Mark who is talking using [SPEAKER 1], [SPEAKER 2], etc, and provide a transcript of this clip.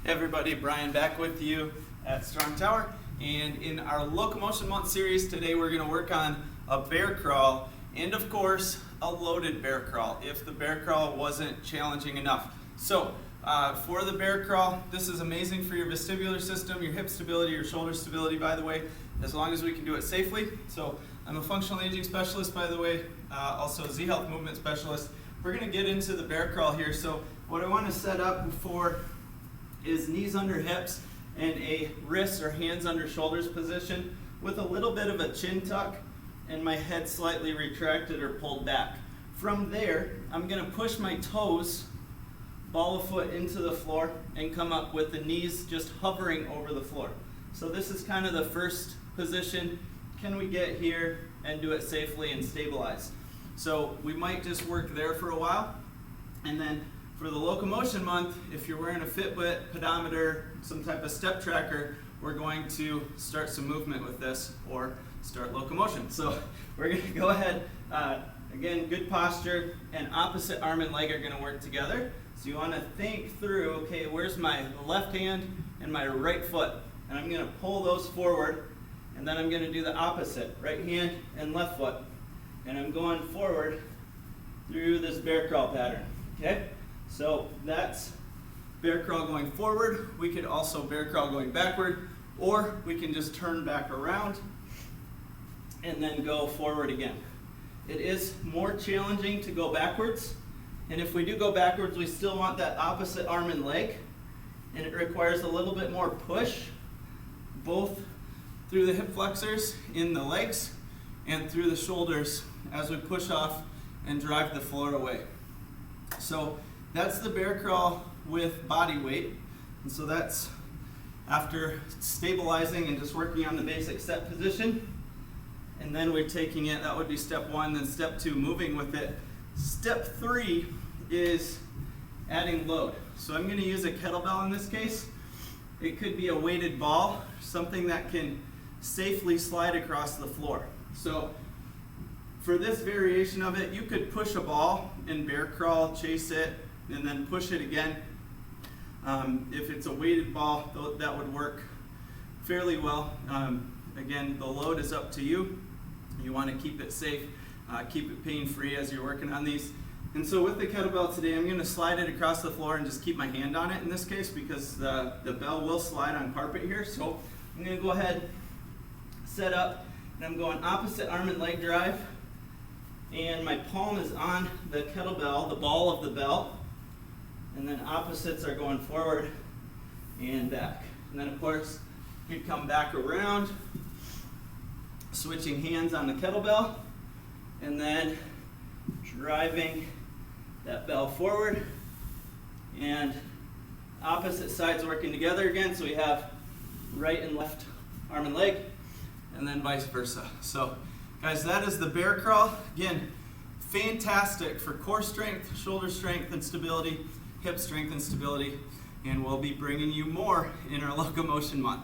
[SPEAKER 1] Hey everybody, Brian back with you at Strong Tower, and in our Locomotion Month series today we're going to work on a bear crawl and of course a loaded bear crawl if the bear crawl wasn't challenging enough. So for the bear crawl, this is amazing for your vestibular system, your hip stability, your shoulder stability, by the way, as long as we can do it safely. So I'm a functional aging specialist, by the way, also a Z Health movement specialist. We're going to get into the bear crawl here. So what I want to set up before is knees under hips and a wrists or hands under shoulders position with a little bit of a chin tuck and my head slightly retracted or pulled back. From there, I'm going to push my toes, ball of foot into the floor, and come up with the knees just hovering over the floor. So this is kind of the first position. Can we get here and do it safely and stabilize? So we might just work there for a while, and then for the Locomotion Month, if you're wearing a Fitbit, pedometer, some type of step tracker, we're going to start some movement with this or start locomotion. So we're going to go ahead, again, good posture, and opposite arm and leg are going to work together. So you want to think through, okay, where's my left hand and my right foot? And I'm going to pull those forward, and then I'm going to do the opposite, right hand and left foot. And I'm going forward through this bear crawl pattern, okay? So that's bear crawl going forward. We could also bear crawl going backward, or we can just turn back around and then go forward again. It is more challenging to go backwards, and if we do go backwards, we still want that opposite arm and leg, and it requires a little bit more push, both through the hip flexors in the legs and through the shoulders as we push off and drive the floor away. So that's the bear crawl with body weight. And so that's after stabilizing and just working on the basic set position. And then we're taking it, that would be step one, then step two, moving with it. Step three is adding load. So I'm going to use a kettlebell in this case. It could be a weighted ball, something that can safely slide across the floor. So for this variation of it, you could push a ball and bear crawl, chase it, and then push it again. If it's a weighted ball, that would work fairly well. Again, the load is up to you. You want to keep it safe, keep it pain-free as you're working on these. And so with the kettlebell today, I'm going to slide it across the floor and just keep my hand on it in this case because the bell will slide on carpet here. So I'm going to go ahead, set up, and I'm going opposite arm and leg drive. And my palm is on the kettlebell, the ball of the bell. And then opposites are going forward and back. And then of course, you come back around, switching hands on the kettlebell, and then driving that bell forward. And opposite sides working together again, so we have right and left arm and leg, and then vice versa. So guys, that is the bear crawl. Again, fantastic for core strength, shoulder strength and stability, hip strength and stability, and we'll be bringing you more in our Locomotion Month.